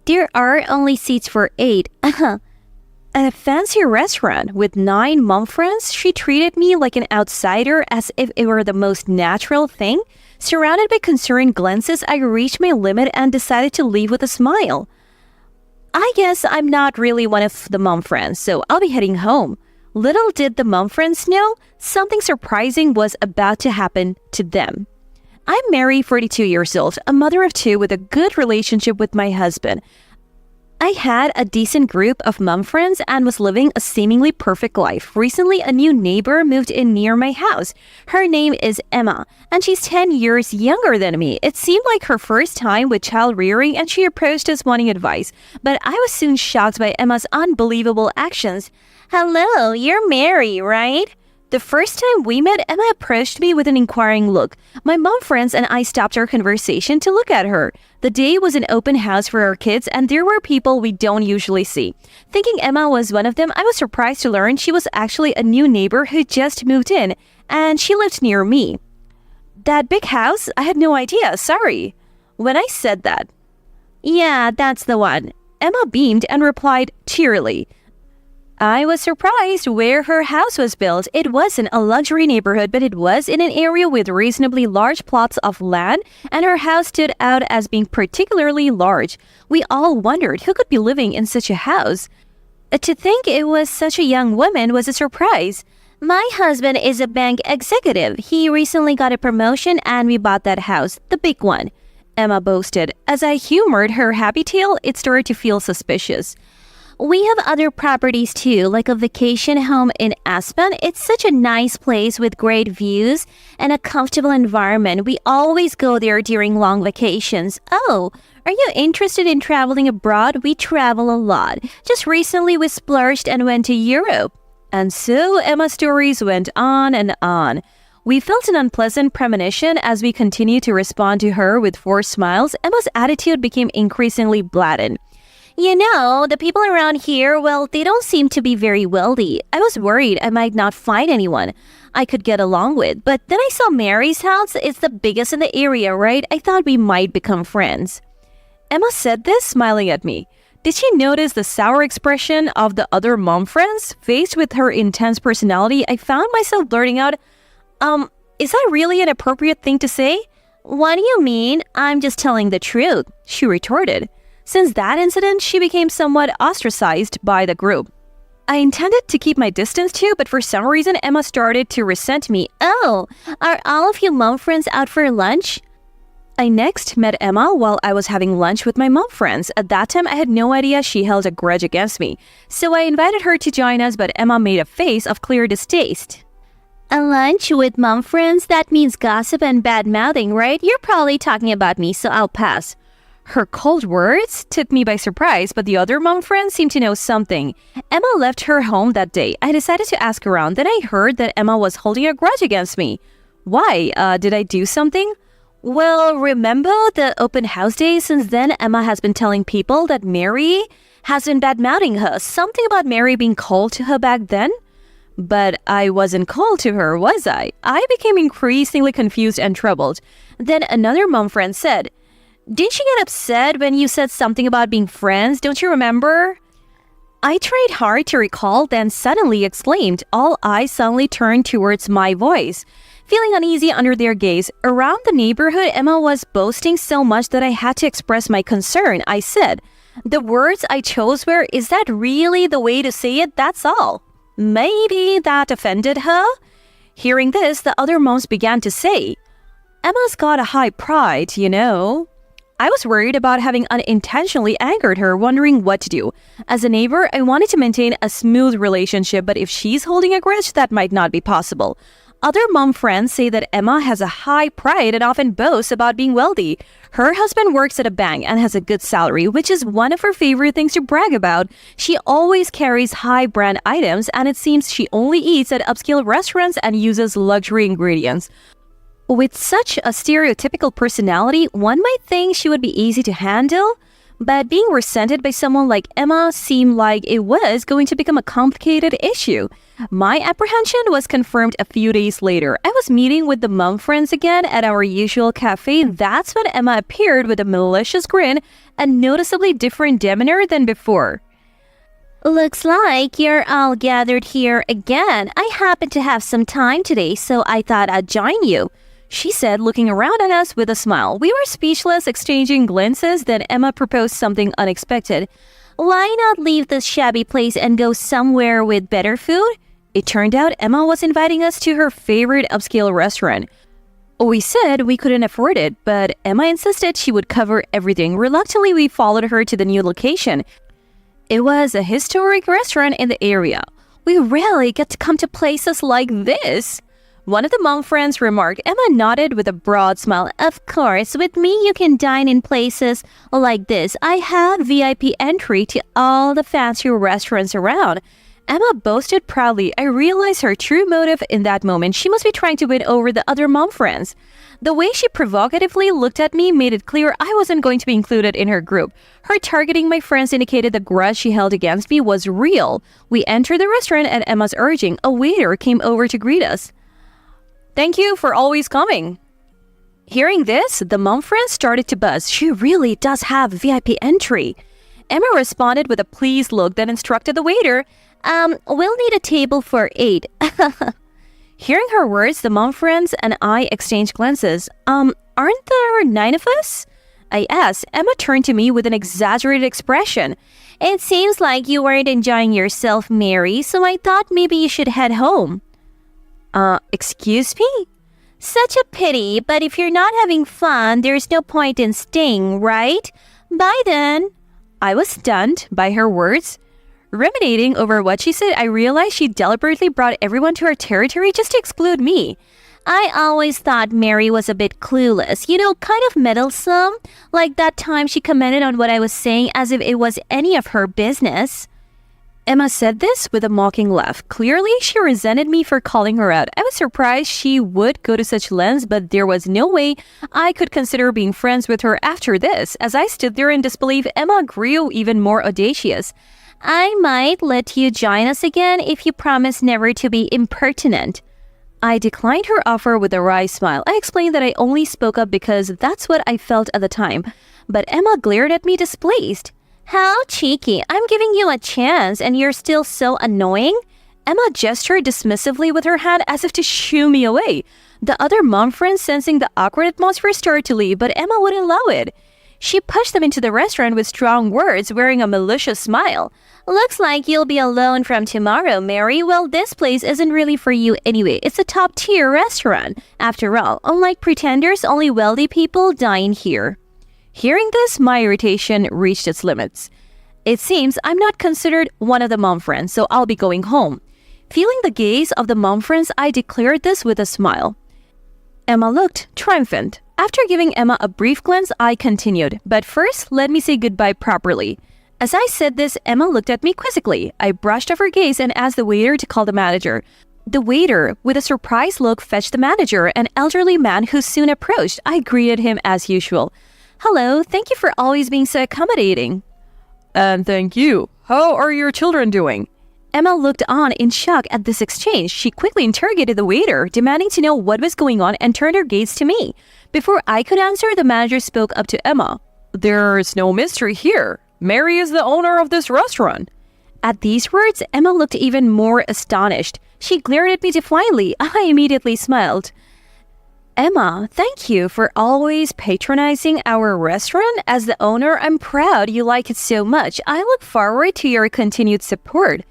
There are only seats for 8. At a fancy restaurant with 9 mom friends, she treated me like an outsider as if it were the most natural thing. Surrounded by concerned glances, I reached my limit and decided to leave with a smile. I guess I'm not really one of the mom friends, so I'll be heading home. Little did the mom friends know, something surprising was about to happen to them. I'm Mary, 42 years old, a mother of 2 with a good relationship with my husband. I had a decent group of mom friends and was living a seemingly perfect life. Recently, a new neighbor moved in near my house. Her name is Emma, and she's 10 years younger than me. It seemed like her first time with child rearing, and she approached us wanting advice. But I was soon shocked by Emma's unbelievable actions. Hello, you're Mary, right? The first time we met, Emma approached me with an inquiring look. My mom friends and I stopped our conversation to look at her. The day was an open house for our kids, and there were people we don't usually see. Thinking Emma was one of them, I was surprised to learn she was actually a new neighbor who just moved in, and she lived near me. That big house? I had no idea, sorry. When I said that, yeah, that's the one. Emma beamed and replied cheerily. I was surprised where her house was built. It wasn't a luxury neighborhood, but it was in an area with reasonably large plots of land, and her house stood out as being particularly large. We all wondered who could be living in such a house. To think it was such a young woman was a surprise. My husband is a bank executive. He recently got a promotion and we bought that house, the big one, Emma boasted. As I humored her happy tale, it started to feel suspicious. We have other properties too, like a vacation home in Aspen. It's such a nice place with great views and a comfortable environment. We always go there during long vacations. Oh, are you interested in traveling abroad? We travel a lot. Just recently we splurged and went to Europe. And so Emma's stories went on and on. We felt an unpleasant premonition as we continued to respond to her with forced smiles. Emma's attitude became increasingly blatant. You know, the people around here, well, they don't seem to be very wealthy. I was worried I might not find anyone I could get along with. But then I saw Mary's house. It's the biggest in the area, right? I thought we might become friends. Emma said this, smiling at me. Did she notice the sour expression of the other mom friends? Faced with her intense personality, I found myself blurting out, is that really an appropriate thing to say? What do you mean? I'm just telling the truth, she retorted. Since that incident, she became somewhat ostracized by the group. I intended to keep my distance too, but for some reason, Emma started to resent me. Oh, are all of you mom friends out for lunch? I next met Emma while I was having lunch with my mom friends. At that time, I had no idea she held a grudge against me. So I invited her to join us, but Emma made a face of clear distaste. A lunch with mom friends? That means gossip and bad-mouthing, right? You're probably talking about me, so I'll pass. Her cold words took me by surprise, but the other mom friends seemed to know something. Emma left her home that day. I decided to ask around. Then I heard that Emma was holding a grudge against me. Why? Did I do something? Well, remember the open house day? Since then, Emma has been telling people that Mary has been bad-mouthing her. Something about Mary being cold to her back then? But I wasn't cold to her, was I? I became increasingly confused and troubled. Then another mom friend said, didn't she get upset when you said something about being friends? Don't you remember? I tried hard to recall, then suddenly exclaimed. All eyes suddenly turned towards my voice. Feeling uneasy under their gaze, around the neighborhood, Emma was boasting so much that I had to express my concern. I said, the words I chose were, is that really the way to say it? That's all. Maybe that offended her? Hearing this, the other moms began to say, Emma's got a high pride, you know. I was worried about having unintentionally angered her, wondering what to do. As a neighbor, I wanted to maintain a smooth relationship, but if she's holding a grudge, that might not be possible. Other mom friends say that Emma has a high pride and often boasts about being wealthy. Her husband works at a bank and has a good salary, which is one of her favorite things to brag about. She always carries high brand items, and it seems she only eats at upscale restaurants and uses luxury ingredients. With such a stereotypical personality, one might think she would be easy to handle, But being resented by someone like Emma seemed like it was going to become a complicated issue. My apprehension was confirmed a few days later. I was meeting with the mom friends again at our usual cafe. That's when Emma appeared with a malicious grin and noticeably different demeanor than before. Looks like you're all gathered here again. I happen to have some time today, so I thought I'd join you, she said, looking around at us with a smile. We were speechless, exchanging glances. Then Emma proposed something unexpected. Why not leave this shabby place and go somewhere with better food? It turned out Emma was inviting us to her favorite upscale restaurant. We said we couldn't afford it, but Emma insisted she would cover everything. Reluctantly, we followed her to the new location. It was a historic restaurant in the area. We rarely get to come to places like this, one of the mom friends remarked. Emma nodded with a broad smile. Of course, with me you can dine in places like this. I have VIP entry to all the fancy restaurants around. Emma boasted proudly. I realized her true motive in that moment. She must be trying to win over the other mom friends. The way she provocatively looked at me made it clear I wasn't going to be included in her group. Her targeting my friends indicated the grudge she held against me was real. We entered the restaurant at Emma's urging. A waiter came over to greet us. Thank you for always coming. Hearing this, the mom friend started to buzz. She really does have VIP entry. Emma responded with a pleased look, then instructed the waiter, we'll need a table for 8. Hearing her words, the mom friends and I exchanged glances. Aren't there 9 of us? I asked. Emma turned to me with an exaggerated expression. It seems like you weren't enjoying yourself, Mary, so I thought maybe you should head home. Excuse me? Such a pity, but if you're not having fun, there's no point in staying, right? Bye then. I was stunned by her words. Ruminating over what she said, I realized she deliberately brought everyone to her territory just to exclude me. I always thought Mary was a bit clueless, kind of meddlesome. Like that time she commented on what I was saying as if it was any of her business. Emma said this with a mocking laugh. Clearly, she resented me for calling her out. I was surprised she would go to such lengths, but there was no way I could consider being friends with her after this. As I stood there in disbelief, Emma grew even more audacious. I might let you join us again if you promise never to be impertinent. I declined her offer with a wry smile. I explained that I only spoke up because that's what I felt at the time. But Emma glared at me displeased. How cheeky. I'm giving you a chance and you're still so annoying. Emma gestured dismissively with her hand as if to shoo me away. The other mom friends, sensing the awkward atmosphere, started to leave, but Emma wouldn't allow it. She pushed them into the restaurant with strong words, wearing a malicious smile. Looks like you'll be alone from tomorrow, Mary. Well, this place isn't really for you anyway. It's a top-tier restaurant. After all, unlike pretenders, only wealthy people dine here. Hearing this, my irritation reached its limits. It seems I'm not considered one of the mom friends, so I'll be going home. Feeling the gaze of the mom friends, I declared this with a smile. Emma looked triumphant. After giving Emma a brief glance, I continued. But first, let me say goodbye properly. As I said this, Emma looked at me quizzically. I brushed off her gaze and asked the waiter to call the manager. The waiter, with a surprised look, fetched the manager, an elderly man who soon approached. I greeted him as usual. Hello, thank you for always being so accommodating. And thank you. How are your children doing? Emma looked on in shock at this exchange. She quickly interrogated the waiter, demanding to know what was going on, and turned her gaze to me. Before I could answer, the manager spoke up to Emma. There's no mystery here. Mary is the owner of this restaurant. At these words, Emma looked even more astonished. She glared at me defiantly. I immediately smiled. Emma, thank you for always patronizing our restaurant. As the owner, I'm proud you like it so much. I look forward to your continued support.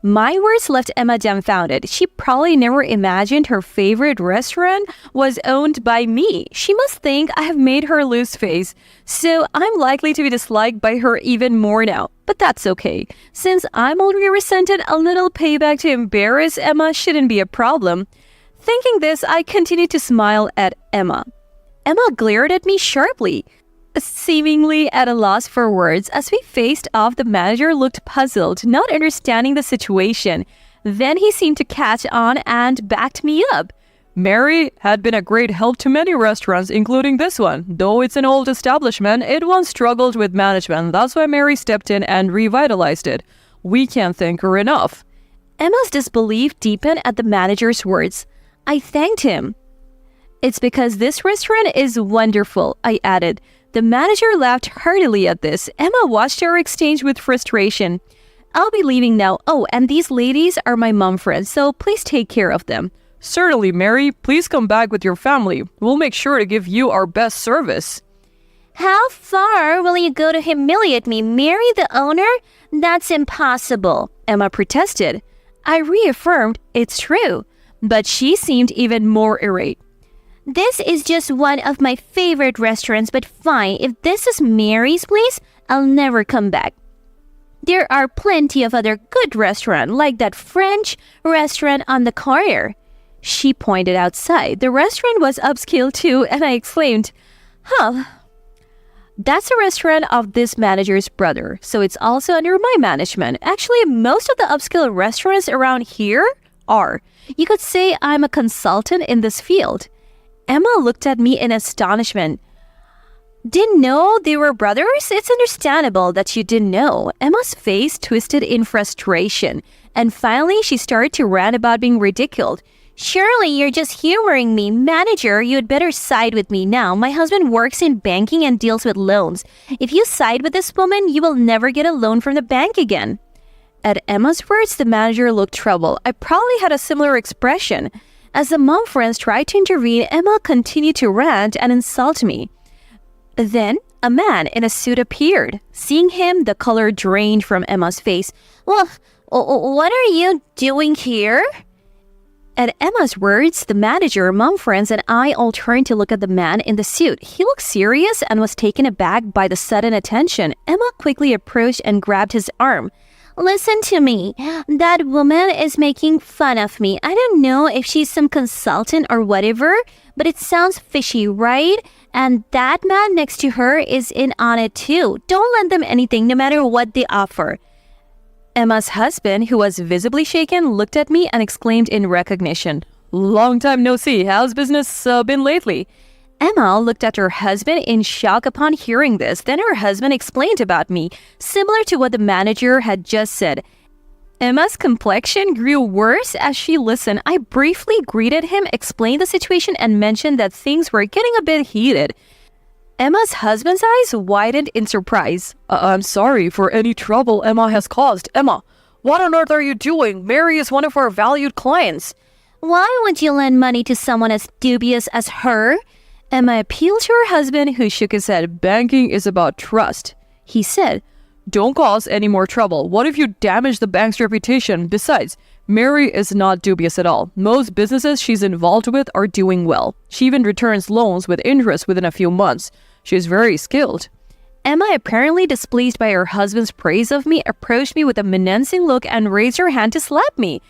My words left Emma dumbfounded. She probably never imagined her favorite restaurant was owned by me. She must think I have made her lose face, so I'm likely to be disliked by her even more now. But that's okay. Since I'm already resented, a little payback to embarrass Emma shouldn't be a problem. Thinking this, I continued to smile at Emma. Emma glared at me sharply, seemingly at a loss for words. As we faced off, the manager looked puzzled, not understanding the situation. Then he seemed to catch on and backed me up. Mary had been a great help to many restaurants, including this one. Though it's an old establishment, it once struggled with management. That's why Mary stepped in and revitalized it. We can't thank her enough. Emma's disbelief deepened at the manager's words. I thanked him. It's because this restaurant is wonderful, I added. The manager laughed heartily at this. Emma watched our exchange with frustration. I'll be leaving now. Oh, and these ladies are my mom friends, so please take care of them. Certainly, Mary. Please come back with your family. We'll make sure to give you our best service. How far will you go to humiliate me? Marry the owner? That's impossible. Emma protested. I reaffirmed it's true, but she seemed even more irate. This is just one of my favorite restaurants, but fine, if this is Mary's place, I'll never come back. There are plenty of other good restaurants, like that French restaurant on the corner. She pointed outside. The restaurant was upscale too, and I exclaimed, huh, that's a restaurant of this manager's brother, so it's also under my management. Actually, most of the upscale restaurants around here are. You could say I'm a consultant in this field. Emma looked at me in astonishment. Didn't know they were brothers? It's understandable that you didn't know. Emma's face twisted in frustration, and finally she started to rant about being ridiculed. Surely you're just humoring me. Manager, you'd better side with me now. My husband works in banking and deals with loans. If you side with this woman, you will never get a loan from the bank again. At Emma's words, the manager looked troubled. I probably had a similar expression. As the mom friends tried to intervene, Emma continued to rant and insult me. Then, a man in a suit appeared. Seeing him, the color drained from Emma's face. Well, what are you doing here? At Emma's words, the manager, mom friends, and I all turned to look at the man in the suit. He looked serious and was taken aback by the sudden attention. Emma quickly approached and grabbed his arm. Listen to me. That woman is making fun of me. I don't know if she's some consultant or whatever, but it sounds fishy, right? And that man next to her is in on it too. Don't lend them anything, no matter what they offer. Emma's husband, who was visibly shaken, looked at me and exclaimed in recognition, Long time no see. How's business been lately? Emma looked at her husband in shock upon hearing this. Then her husband explained about me, similar to what the manager had just said. Emma's complexion grew worse as she listened. I briefly greeted him, explained the situation, and mentioned that things were getting a bit heated. Emma's husband's eyes widened in surprise. I'm sorry for any trouble Emma has caused. Emma, what on earth are you doing? Mary is one of our valued clients. Why would you lend money to someone as dubious as her? Emma appealed to her husband, who shook his head. Banking is about trust, he said. Don't cause any more trouble. What if you damage the bank's reputation? Besides, Mary is not dubious at all. Most businesses she's involved with are doing well. She even returns loans with interest within a few months. She's very skilled. Emma, apparently displeased by her husband's praise of me, approached me with a menacing look and raised her hand to slap me.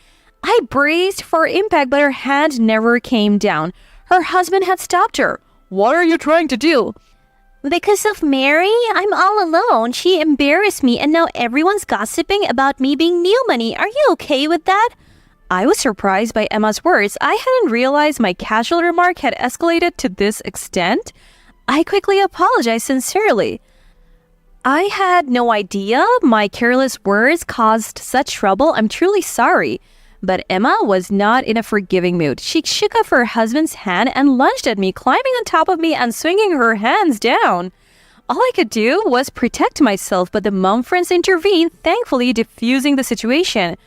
I braced for impact, but her hand never came down. Her husband had stopped her. What are you trying to do? Because of Mary, I'm all alone. She embarrassed me, and now everyone's gossiping about me being new money. Are you okay with that? I was surprised by Emma's words. I hadn't realized my casual remark had escalated to this extent. I quickly apologized sincerely. I had no idea my careless words caused such trouble. I'm truly sorry. But Emma was not in a forgiving mood. She shook off her husband's hand and lunged at me, climbing on top of me and swinging her hands down. All I could do was protect myself, but the mom friends intervened, thankfully diffusing the situation.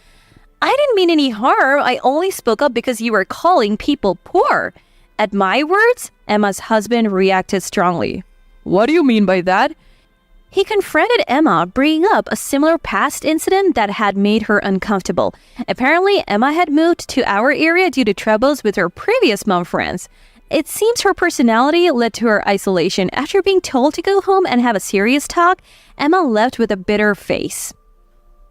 I didn't mean any harm. I only spoke up because you were calling people poor. At my words, Emma's husband reacted strongly. What do you mean by that? He confronted Emma, bringing up a similar past incident that had made her uncomfortable. Apparently, Emma had moved to our area due to troubles with her previous mom friends. It seems her personality led to her isolation. After being told to go home and have a serious talk, Emma left with a bitter face.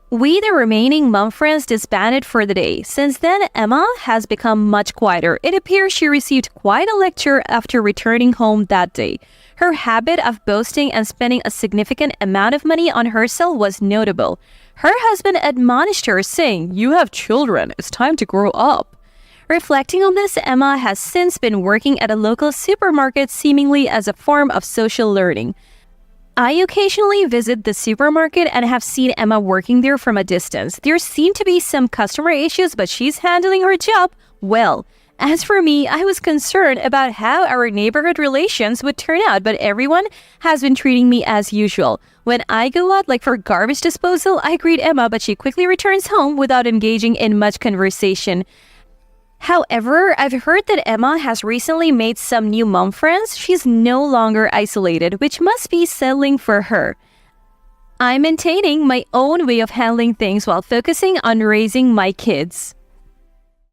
We, the remaining mom friends, disbanded for the day. Since then, Emma has become much quieter. It appears she received quite a lecture after returning home that day. Her habit of boasting and spending a significant amount of money on herself was notable. Her husband admonished her, saying, "You have children. It's time to grow up." Reflecting on this, Emma has since been working at a local supermarket seemingly as a form of social learning. I occasionally visit the supermarket and have seen Emma working there from a distance. There seem to be some customer issues, but she's handling her job well. As for me, I was concerned about how our neighborhood relations would turn out, but everyone has been treating me as usual. When I go out, like for garbage disposal, I greet Emma, but she quickly returns home without engaging in much conversation. However, I've heard that Emma has recently made some new mom friends. She's no longer isolated, which must be settling for her. I'm maintaining my own way of handling things while focusing on raising my kids.